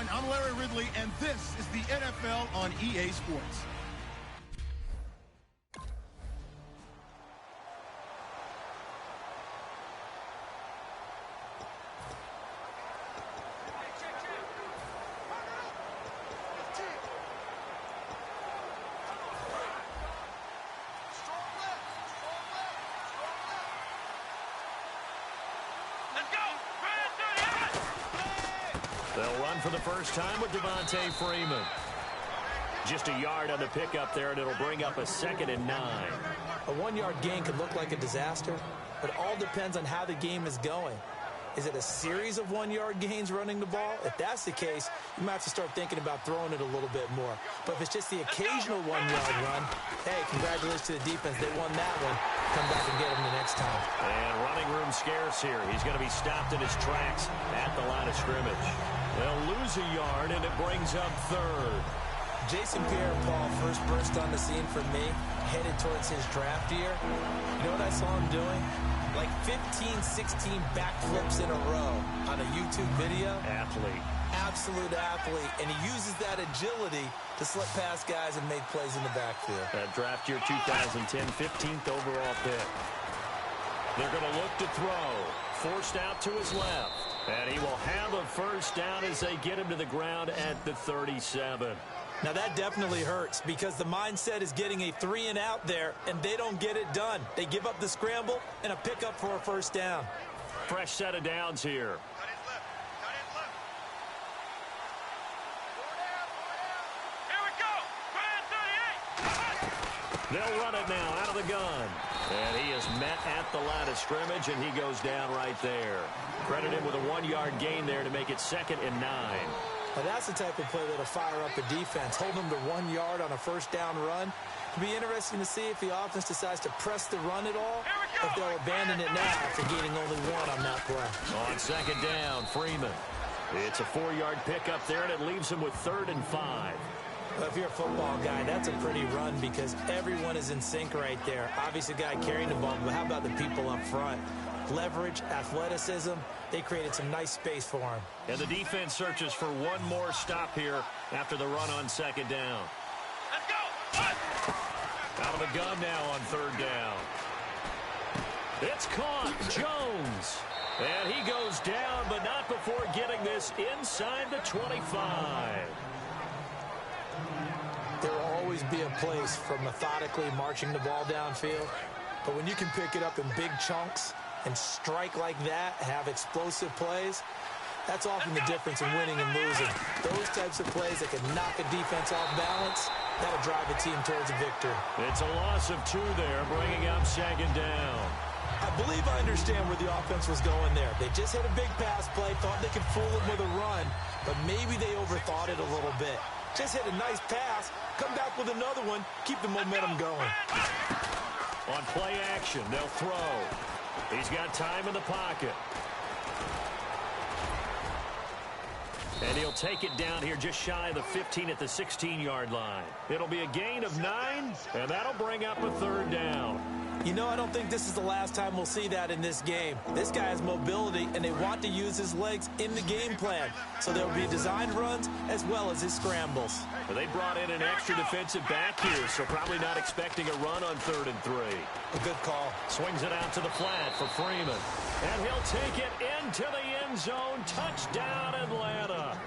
everyone. I'm Larry Ridley, and this is the NFL on EA Sports. They'll run for the first time with Devontae Freeman. Just a yard on the pickup there, and it'll bring up a 2nd and 9. A 1-yard gain could look like a disaster, but it all depends on how the game is going. Is it a series of 1-yard gains running the ball? If that's the case, you might have to start thinking about throwing it a little bit more. But if it's just the occasional 1-yard run, hey, congratulations to the defense. They won that one. Come back and get them the next time. And running room scarce here. He's going to be stopped in his tracks at the line of scrimmage. They'll lose a yard, and it brings up 3rd. Jason Pierre-Paul first burst on the scene for me, headed towards his draft year. You know what I saw him doing? Like 15, 16 backflips in a row on a YouTube video. Athlete. Absolute athlete. And he uses that agility to slip past guys and make plays in the backfield. That draft year 2010, 15th overall pick. They're going to look to throw. Forced out to his left. And he will have a first down as they get him to the ground at the 37. Now that definitely hurts because the mindset is getting a 3-and-out there, and they don't get it done. They give up the scramble and a pickup for a first down. Fresh set of downs here. They'll run it now out of the gun. And he is met at the line of scrimmage, and he goes down right there. Credit him with a 1-yard gain there to make it 2nd and 9. Well, that's the type of play that'll fire up the defense. Hold them to 1 yard on a first down run. It'll be interesting to see if the offense decides to press the run at all, or if they'll abandon it now after gaining only 1 on that play. On 2nd down, Freeman. It's a 4-yard pickup there, and it leaves him with 3rd and 5. Well, if you're a football guy, that's a pretty run because everyone is in sync right there. Obviously, the guy carrying the ball, but how about the people up front? Leverage, athleticism, they created some nice space for him. And the defense searches for one more stop here after the run on 2nd down. Let's go! Out of the gun now on 3rd down. It's caught. Jones. And he goes down, but not before getting this inside the 25. There will always be a place for methodically marching the ball downfield. But when you can pick it up in big chunks and strike like that, have explosive plays, that's often the difference in winning and losing. Those types of plays that can knock a defense off balance, that'll drive a team towards a victory. It's a loss of 2 there, bringing up 2nd down. I believe I understand where the offense was going there. They just hit a big pass play, thought they could fool him with a run, but maybe they overthought it a little bit. Just hit a nice pass, come back with another one, keep the momentum going. On play action, they'll throw. He's got time in the pocket. And he'll take it down here just shy of the 15 at the 16-yard line. It'll be a gain of 9, and that'll bring up a 3rd down. You know, I don't think this is the last time we'll see that in this game. This guy has mobility, and they want to use his legs in the game plan. So there will be designed runs as well as his scrambles. Well, they brought in an extra defensive back here, so probably not expecting a run on 3rd and 3. A good call. Swings it out to the flat for Freeman. And he'll take it into the end zone. Touchdown, Atlanta.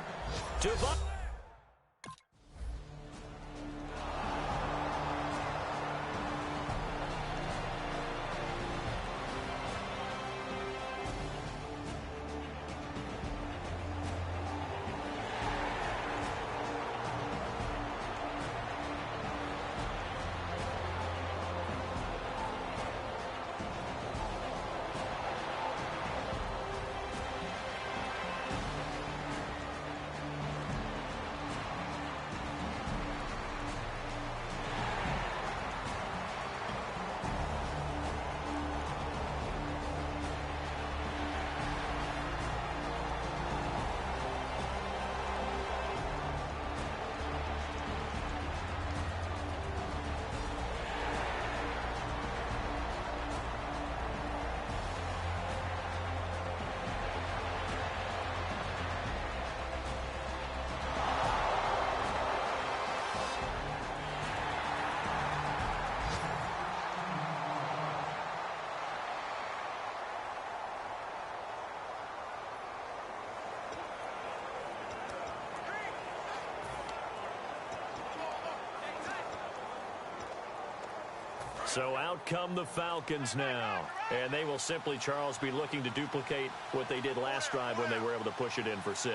So out come the Falcons now. And they will simply, Charles, be looking to duplicate what they did last drive when they were able to push it in for 6.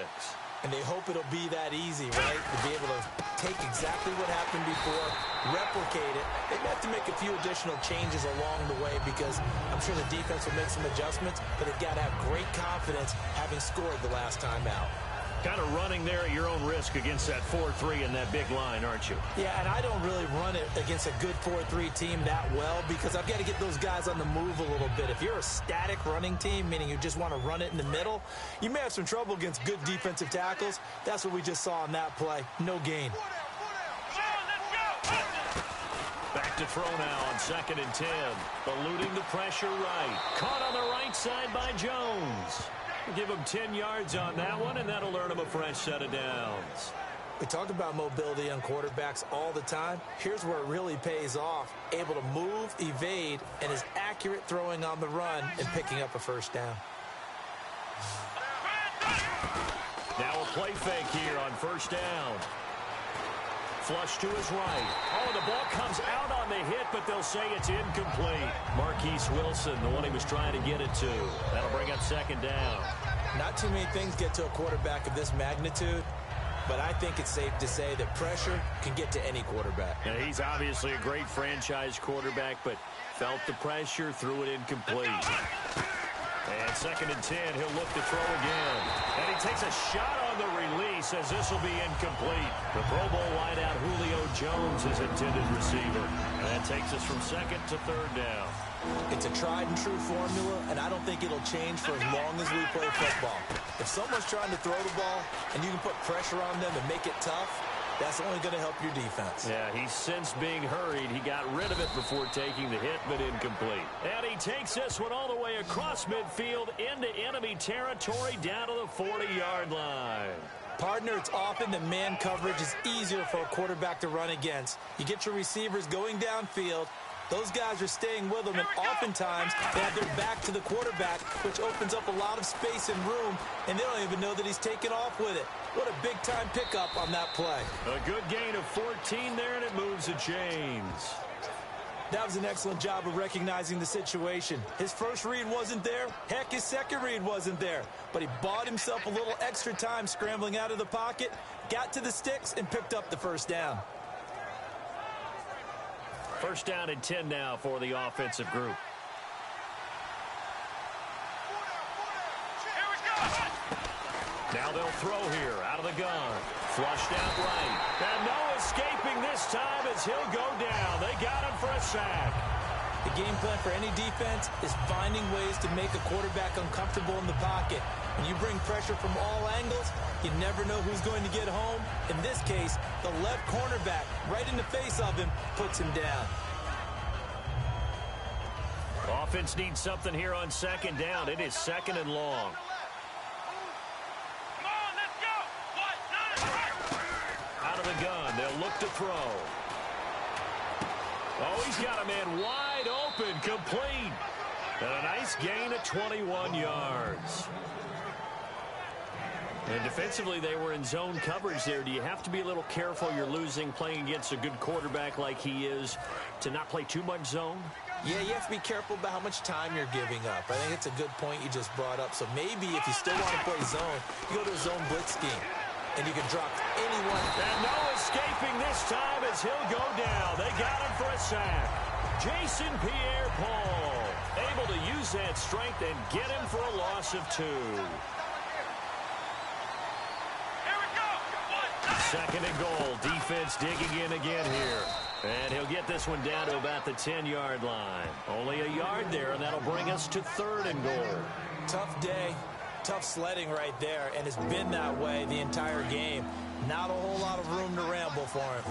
And they hope it'll be that easy, right? To be able to take exactly what happened before, replicate it. They may have to make a few additional changes along the way because I'm sure the defense will make some adjustments, but they've got to have great confidence having scored the last time out. Kind of running there at your own risk against that 4-3 and that big line, aren't you? Yeah, and I don't really run it against a good 4-3 team that well because I've got to get those guys on the move a little bit. If you're a static running team, meaning you just want to run it in the middle, you may have some trouble against good defensive tackles. That's what we just saw on that play. No gain. Back to throw now on 2nd and 10. Eluding the pressure right. Caught on the right side by Jones. Give him 10 yards on that one, and that'll earn him a fresh set of downs. We talk about mobility on quarterbacks all the time. Here's where it really pays off. Able to move, evade, and is accurate throwing on the run and picking up a first down. Now a play fake here on 1st down. Flush to his right. Oh, the ball comes out on the hit, but they'll say it's incomplete. Marquise Wilson, the one he was trying to get it to. That'll bring up 2nd down. Not too many things get to a quarterback of this magnitude, but I think it's safe to say that pressure can get to any quarterback. Now, he's obviously a great franchise quarterback, but felt the pressure, threw it incomplete. And 2nd and 10, he'll look to throw again. And he takes a shot on the release as this will be incomplete. The Pro Bowl wideout Julio Jones is intended receiver. And that takes us from 2nd to 3rd down. It's a tried and true formula, and I don't think it'll change for as long as we play football. If someone's trying to throw the ball and you can put pressure on them and make it tough, that's only going to help your defense. Yeah, he's since being hurried. He got rid of it before taking the hit, but incomplete. And he takes this one all the way across midfield into enemy territory down to the 40-yard line. Partner, it's often that man coverage is easier for a quarterback to run against. You get your receivers going downfield. Those guys are staying with them, and oftentimes they have their back to the quarterback, which opens up a lot of space and room, and they don't even know that he's taken off with it. What a big-time pickup on that play. A good gain of 14 there, and it moves the chains. That was an excellent job of recognizing the situation. His first read wasn't there. Heck, his second read wasn't there. But he bought himself a little extra time scrambling out of the pocket, got to the sticks, and picked up the first down. 1st down and 10 now for the offensive group. Now they'll throw here out of the gun. Flushed out right. And no escaping this time as he'll go down. They got him for a sack. The game plan for any defense is finding ways to make a quarterback uncomfortable in the pocket. When you bring pressure from all angles, you never know who's going to get home. In this case, the left cornerback, right in the face of him, puts him down. Offense needs something here on 2nd down. It is 2nd and long. Out of the gun, they'll look to throw. Oh, he's got a man wide open, complete. And a nice gain of 21 yards. And defensively, they were in zone coverage there. Do you have to be a little careful? You're losing playing against a good quarterback like he is to not play too much zone? Yeah, you have to be careful about how much time you're giving up. I think it's a good point you just brought up. So maybe if you still want to play zone, you go to a zone blitz scheme. And you can drop anyone. And no escaping this time as he'll go down. They got him for a sack. Jason Pierre-Paul able to use that strength and get him for a loss of 2. 2nd and goal. Defense digging in again here. And he'll get this one down to about the 10-yard line. Only a yard there, and that'll bring us to 3rd and goal. Tough day. Tough sledding right there, and it's been that way the entire game. Not a whole lot of room to ramble for him.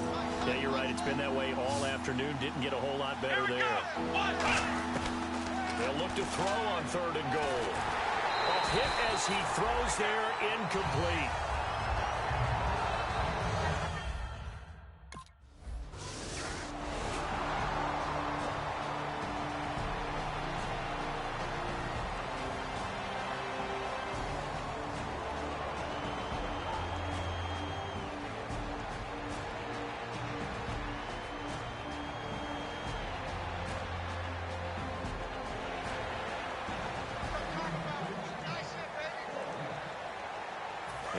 Yeah, you're right. It's been that way all afternoon. Didn't get a whole lot better there. They'll look to throw on 3rd and goal. A hit as he throws there, incomplete.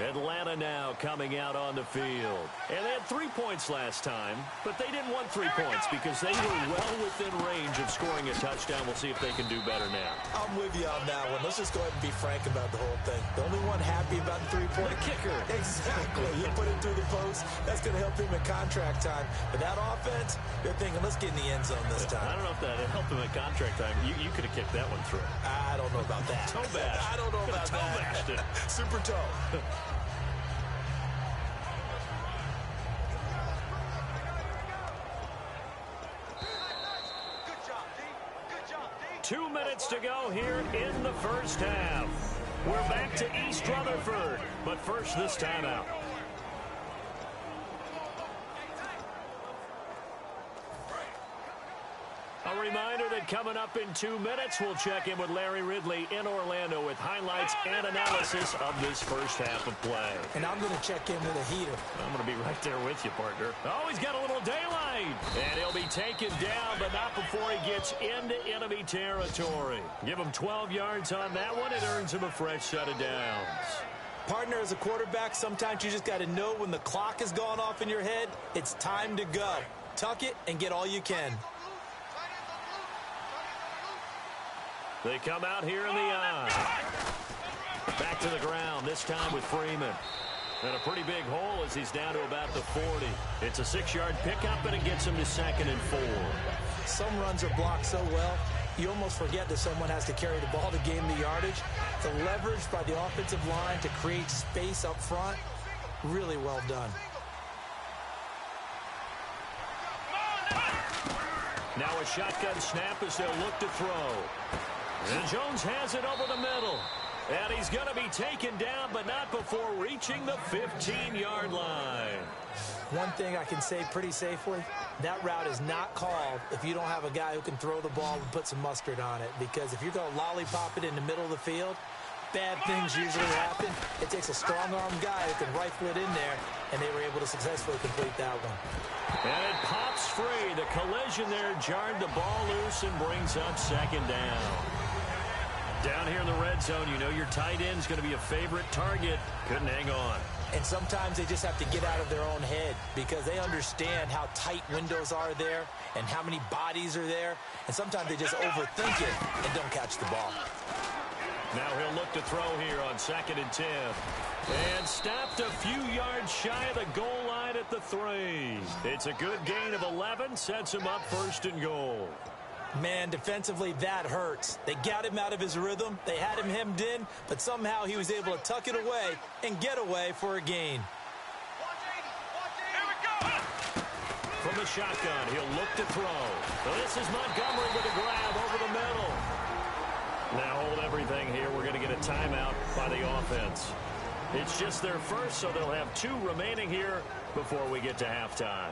Atlanta now coming out on the field. And they had 3 points last time, but they didn't want 3 points because they were well within range of scoring a touchdown. We'll see if they can do better now. I'm with you on that one. Let's just go ahead and be frank about the whole thing. The only one happy about the 3-point kicker. Exactly. You put it through the post. That's going to help him in contract time. But that offense, they're thinking, let's get in the end zone this time. I don't know if that helped him at contract time. You could have kicked that one through. I don't know about that. Toe bash. I don't know about that. Bashed it. Super toe. Good job, D. Good job, D. 2 minutes to go here in the first half. We're back to East Rutherford, but first this timeout. A reminder that coming up in 2 minutes, we'll check in with Larry Ridley in Orlando with highlights and analysis of this first half of play. And I'm going to check in with a heater. I'm going to be right there with you, partner. Oh, he's got a little daylight. And he'll be taken down, but not before he gets into enemy territory. Give him 12 yards on that one. It earns him a fresh set of downs. Partner, as a quarterback, sometimes you just got to know when the clock has gone off in your head, it's time to go. Tuck it and get all you can. They come out here in the eye. Back to the ground, this time with Freeman. And a pretty big hole as he's down to about the 40. It's a 6-yard pickup, and it gets him to 2nd and 4. Some runs are blocked so well, you almost forget that someone has to carry the ball to gain the yardage. The leverage by the offensive line to create space up front, really well done. Now a shotgun snap as they'll look to throw. And Jones has it over the middle. And he's going to be taken down, but not before reaching the 15-yard line. One thing I can say pretty safely, that route is not called if you don't have a guy who can throw the ball and put some mustard on it. Because if you're going to lollipop it in the middle of the field, bad things usually happen. It takes a strong-arm guy who can rifle it in there, and they were able to successfully complete that one. And it pops free. The collision there jarred the ball loose and brings up 2nd down. Down here in the red zone, you know your tight end's going to be a favorite target. Couldn't hang on. And sometimes they just have to get out of their own head because they understand how tight windows are there and how many bodies are there. And sometimes they just overthink it and don't catch the ball. Now he'll look to throw here on 2nd and 10. And stopped a few yards shy of the goal line at the 3. It's a good gain of 11, sets him up 1st and goal. Man, defensively, that hurts. They got him out of his rhythm. They had him hemmed in, but somehow he was able to tuck it away and get away for a gain. Here we go. From the shotgun, he'll look to throw. So this is Montgomery with a grab over the middle. Now hold everything here. We're going to get a timeout by the offense. It's just their first, so they'll have 2 remaining here before we get to halftime.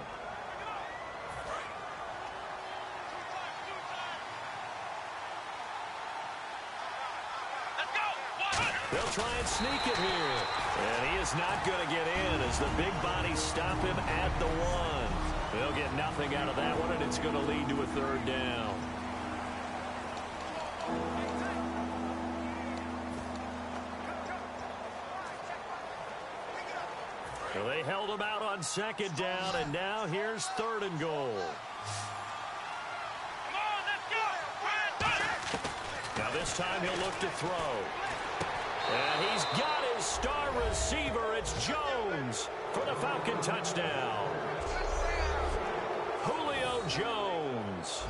They'll try and sneak it here. And he is not going to get in as the big bodies stop him at the 1. They'll get nothing out of that one, and it's going to lead to a 3rd down. So they held him out on 2nd down, and now here's 3rd and goal. Come on, let's go. Now this time he'll look to throw. And he's got his star receiver. It's Jones for the Falcon touchdown. Julio Jones.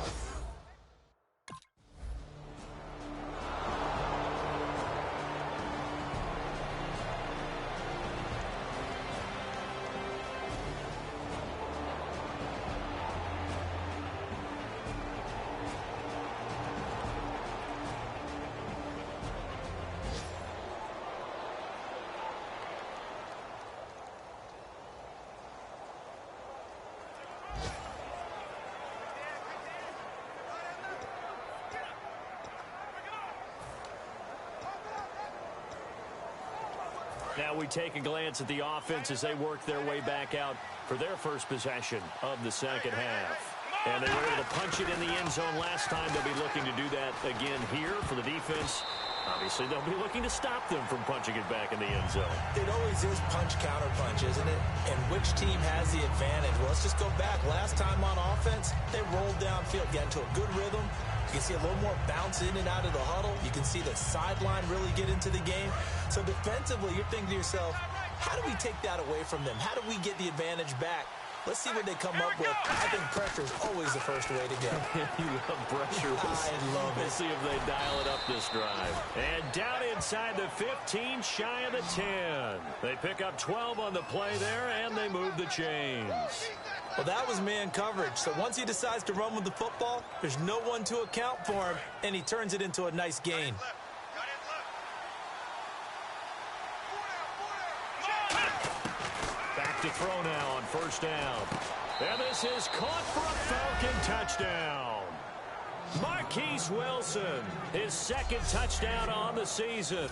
Now we take a glance at the offense as they work their way back out for their first possession of the 2nd half. And they were able to punch it in the end zone last time. They'll be looking to do that again here for the defense. Obviously, they'll be looking to stop them from punching it back in the end zone. It always is punch-counter-punch, isn't it? And which team has the advantage? Well, let's just go back. Last time on offense, they rolled downfield, got into a good rhythm. You can see a little more bounce in and out of the huddle. You can see the sideline really get into the game. So defensively, you're thinking to yourself, how do we take that away from them? How do we get the advantage back? Let's see what they come up with. I think pressure is always the first way to go. You love pressure. I love it. We'll see if they dial it up this drive. And down inside the 15, shy of the 10. They pick up 12 on the play there, and they move the chains. Well, that was man coverage. So once he decides to run with the football, there's no one to account for him, and he turns it into a nice gain. Back to throw now on first down. And this is caught for a Falcon touchdown. Marquise Wilson, his second touchdown on the season.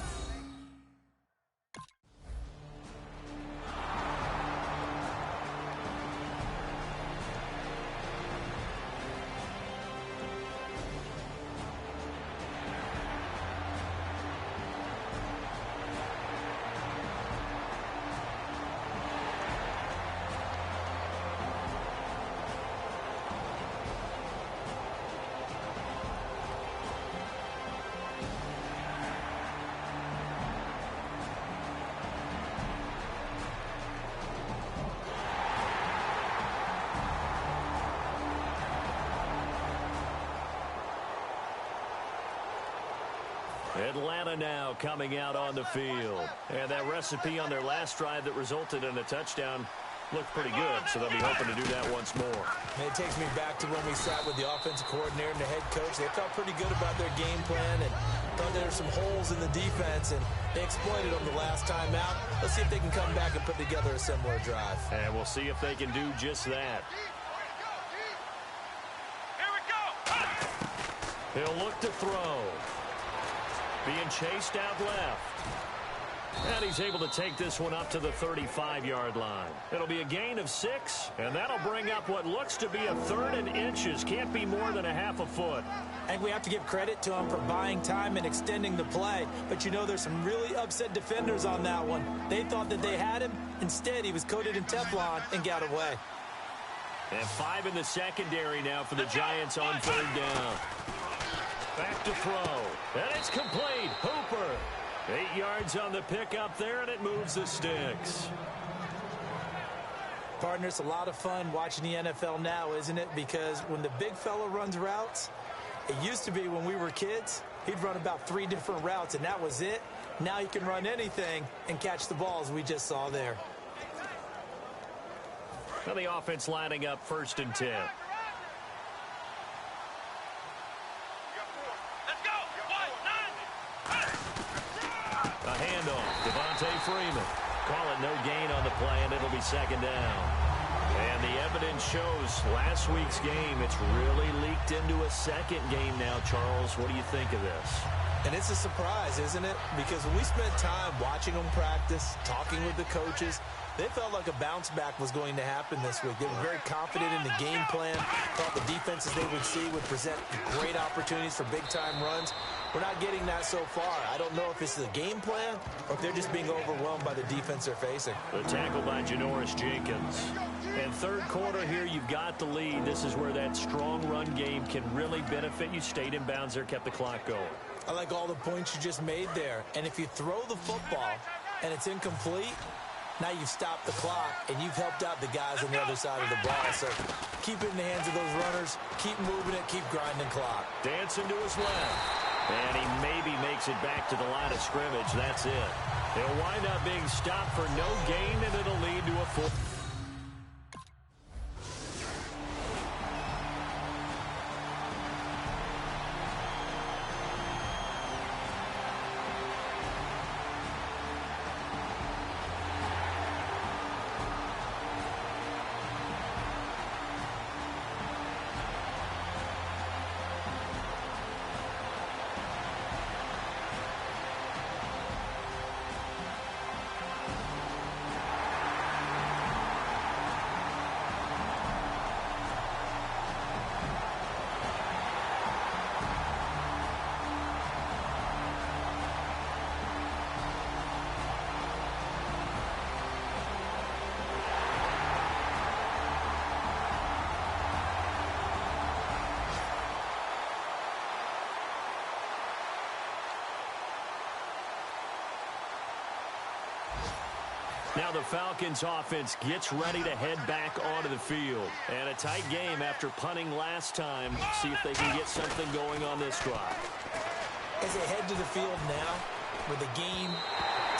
Atlanta now coming out on the field. And that recipe on their last drive that resulted in a touchdown looked pretty good, so they'll be hoping to do that once more. And it takes me back to when we sat with the offensive coordinator and the head coach. They felt pretty good about their game plan and thought there were some holes in the defense, and they exploited them the last time out. Let's see if they can come back and put together a similar drive. And we'll see if they can do just that. Here we go. He'll look to throw. Being chased out left. And he's able to take this one up to the 35-yard line. It'll be a gain of 6, and that'll bring up what looks to be a 3rd and inches. Can't be more than a half a foot. I think we have to give credit to him for buying time and extending the play. But, you know, there's some really upset defenders on that one. They thought that they had him. Instead, he was coated in Teflon and got away. And 5 in the secondary now for the Giants on 3rd down. Back to throw. And it's complete. Hooper. 8 yards on the pickup there, and it moves the sticks. Partner, it's a lot of fun watching the NFL now, isn't it? Because when the big fella runs routes, it used to be when we were kids, he'd run about 3 different routes, and that was it. Now he can run anything and catch the balls we just saw there. Now the offense lining up 1st and 10. A handoff. Devontae Freeman. Call it no gain on the play, and it'll be 2nd down. And the evidence shows last week's game, it's really leaked into a 2nd game now. Charles, what do you think of this? And it's a surprise, isn't it? Because when we spent time watching them practice, talking with the coaches, they felt like a bounce back was going to happen this week. They were very confident in the game plan, thought the defenses they would see would present great opportunities for big-time runs. We're not getting that so far. I don't know if it's the game plan or if they're just being overwhelmed by the defense they're facing. The tackle by Janoris Jenkins. And 3rd quarter here, you've got the lead. This is where that strong run game can really benefit you. Stayed in bounds there, kept the clock going. I like all the points you just made there. And if you throw the football and it's incomplete, now you've stopped the clock and you've helped out the guys on the other side of the ball. So keep it in the hands of those runners. Keep moving it. Keep grinding clock. Dancing to his left. And he maybe makes it back to the line of scrimmage. That's it. He'll wind up being stopped for no gain, and it'll lead to a full. Now the Falcons offense gets ready to head back onto the field. And a tight game after punting last time. See if they can get something going on this drive. As they head to the field now, with the game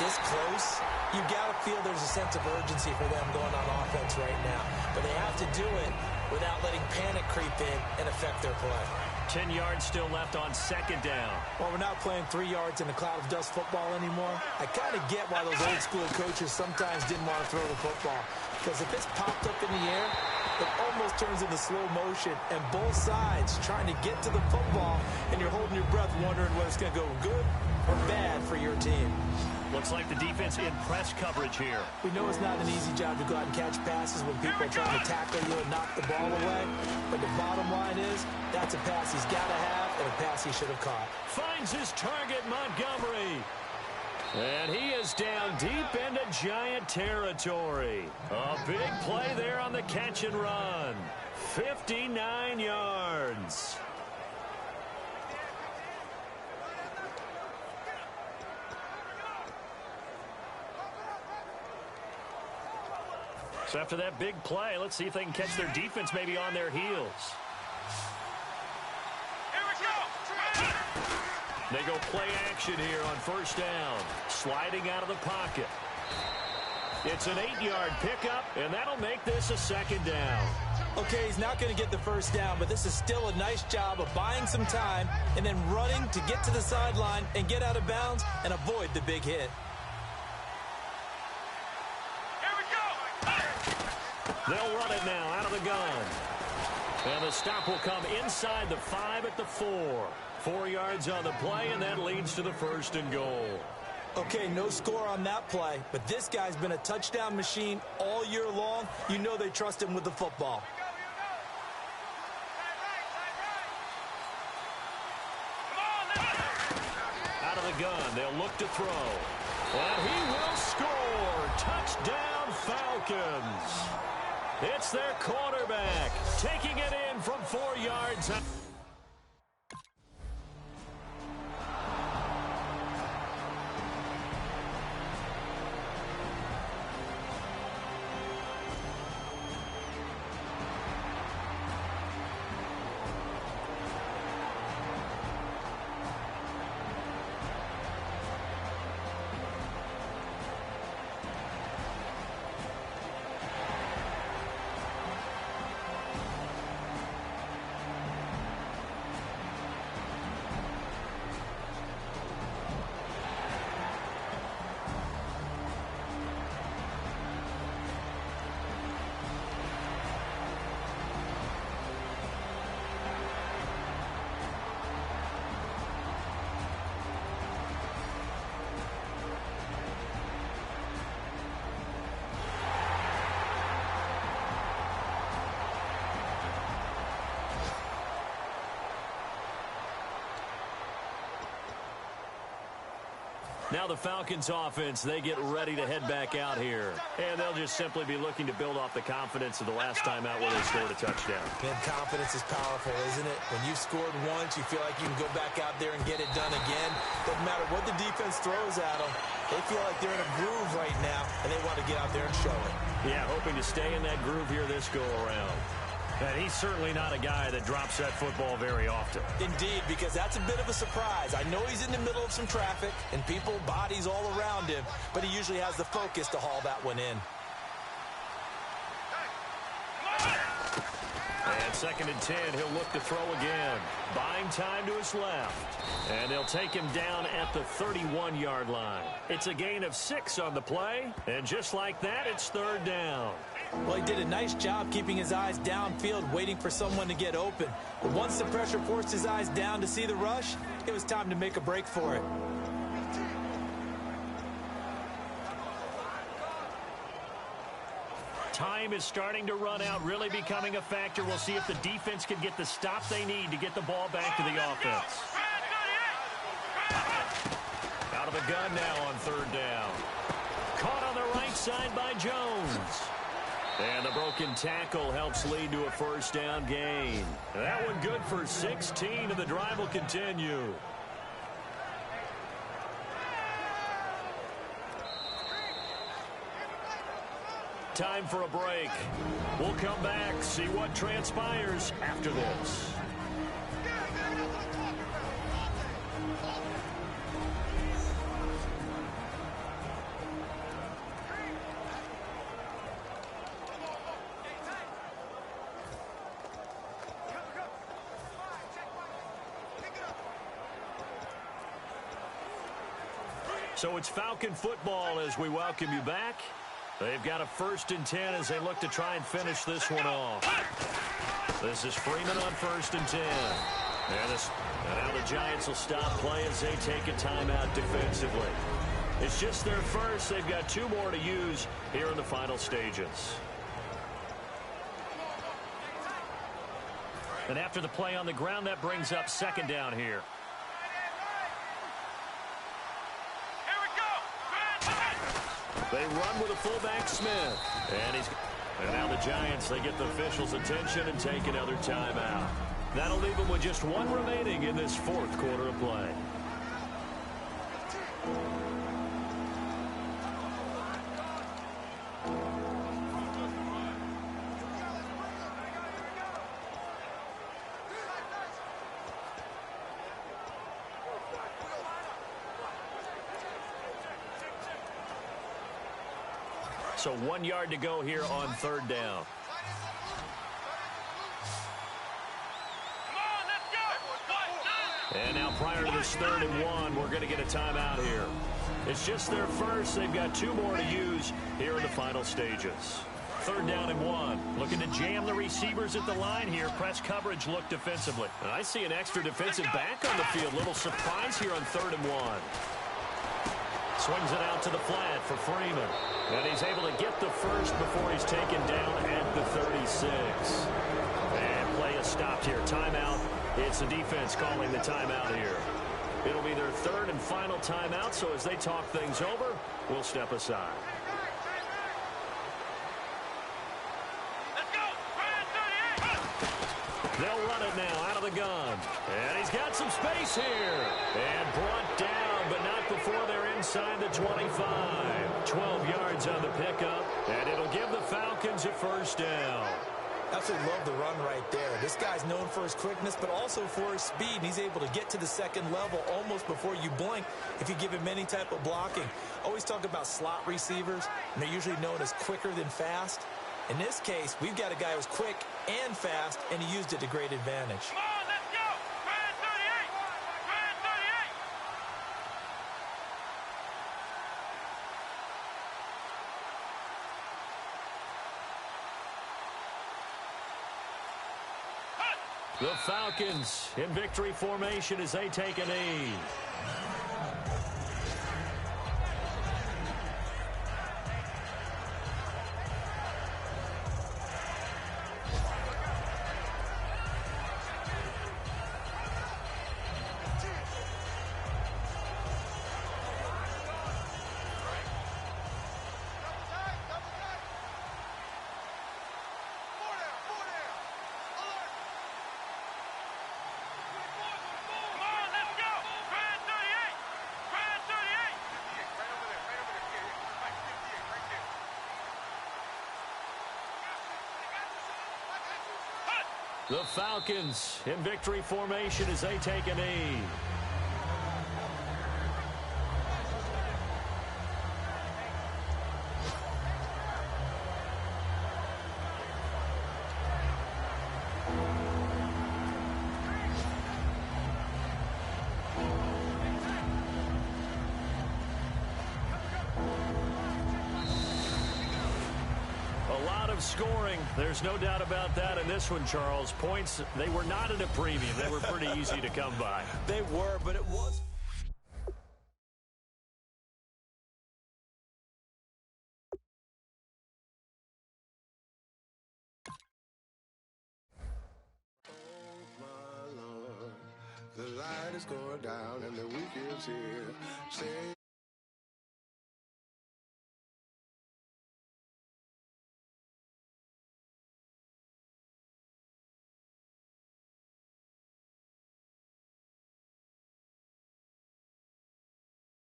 this close, you got to feel there's a sense of urgency for them going on offense right now. But they have to do it without letting panic creep in and affect their play. 10 yards still left on second down. Well, we're not playing 3 yards in a cloud of dust football anymore. I kind of get why those old school coaches sometimes didn't want to throw the football. Because if it's popped up in the air, it almost turns into slow motion. And both sides trying to get to the football, and you're holding your breath wondering whether it's going to go good or bad for your team. Looks like the defense in press coverage here. We know it's not an easy job to go out and catch passes when people are trying to tackle you and knock the ball away. But the bottom line is, that's a pass he's got to have and a pass he should have caught. Finds his target, Montgomery. And he is down deep into Giant territory. A big play there on the catch and run. 59 yards. So after that big play, let's see if they can catch their defense maybe on their heels. Here we go. They go play action here on first down. Sliding out of the pocket. It's an 8-yard pickup, and that'll make this a second down. Okay, he's not going to get the first down, but this is still a nice job of buying some time and then running to get to the sideline and get out of bounds and avoid the big hit. They'll run it now out of the gun. And the stop will come inside the 5 at the 4. 4 yards on the play, and that leads to the 1st and goal. Okay, no score on that play, but this guy's been a touchdown machine all year long. You know they trust him with the football. Out of the gun, they'll look to throw. And he will score. Touchdown, Falcons. It's their quarterback taking it in from 4 yards out. Now the Falcons offense, they get ready to head back out here. And they'll just simply be looking to build off the confidence of the last time out where they scored a touchdown. Man, confidence is powerful, isn't it? When you've scored once, you feel like you can go back out there and get it done again. Doesn't matter what the defense throws at them. They feel like they're in a groove right now, and they want to get out there and show it. Yeah, hoping to stay in that groove here this go-around. And he's certainly not a guy that drops that football very often. Indeed, because that's a bit of a surprise. I know he's in the middle of some traffic and people, bodies all around him, but he usually has the focus to haul that one in. And 2nd and 10, he'll look to throw again. Buying time to his left. And they'll take him down at the 31-yard line. It's a gain of 6 on the play. And just like that, it's 3rd down. Well, he did a nice job keeping his eyes downfield, waiting for someone to get open. But once the pressure forced his eyes down to see the rush, it was time to make a break for it. Time is starting to run out, really becoming a factor. We'll see if the defense can get the stop they need to get the ball back to the offense. Out of the gun now on 3rd down. Caught on the right side by Jones. And the broken tackle helps lead to a 1st down gain. That one good for 16, and the drive will continue. Time for a break. We'll come back, see what transpires after this. So it's Falcon football as we welcome you back. They've got a 1st and 10 as they look to try and finish this one off. This is Freeman on 1st and 10. And now the Giants will stop play as they take a timeout defensively. It's just their first. They've got 2 more to use here in the final stages. And after the play on the ground, that brings up 2nd down here. They run with a fullback, Smith. And now the Giants, they get the officials' attention and take another timeout. That'll leave them with just 1 remaining in this 4th quarter of play. So 1 yard to go here on 3rd down. And now prior to this 3rd and 1, we're going to get a timeout here. It's just their first. They've got 2 more to use here in the final stages. 3rd down and 1. Looking to jam the receivers at the line here. Press coverage look defensively. And I see an extra defensive back on the field. Little surprise here on 3rd and 1. Swings it out to the flat for Freeman. And he's able to get the first before he's taken down at the 36. And play is stopped here. Timeout. It's the defense calling the timeout here. It'll be their 3rd and final timeout, so as they talk things over, we'll step aside. Let's go. They'll run it now out of the gun. And he's got some space here. And brought down, but not before they're inside the 25. 12 yards on the pickup, and it'll give the Falcons a 1st down. Absolutely love the run right there. This guy's known for his quickness, but also for his speed. He's able to get to the 2nd level almost before you blink if you give him any type of blocking. Always talk about slot receivers, and they're usually known as quicker than fast. In this case, we've got a guy who's quick and fast, and he used it to great advantage. Come on, let's go. Grand 38. Grand 38. The Falcons in victory formation as they take a knee. The Falcons in victory formation as they take a knee. Scoring, there's no doubt about that in this one, Charles. Points, they were not at a premium. They were pretty easy to come by. They were, but it was. Oh, my Lord, the light is going down and the weekend's here. Say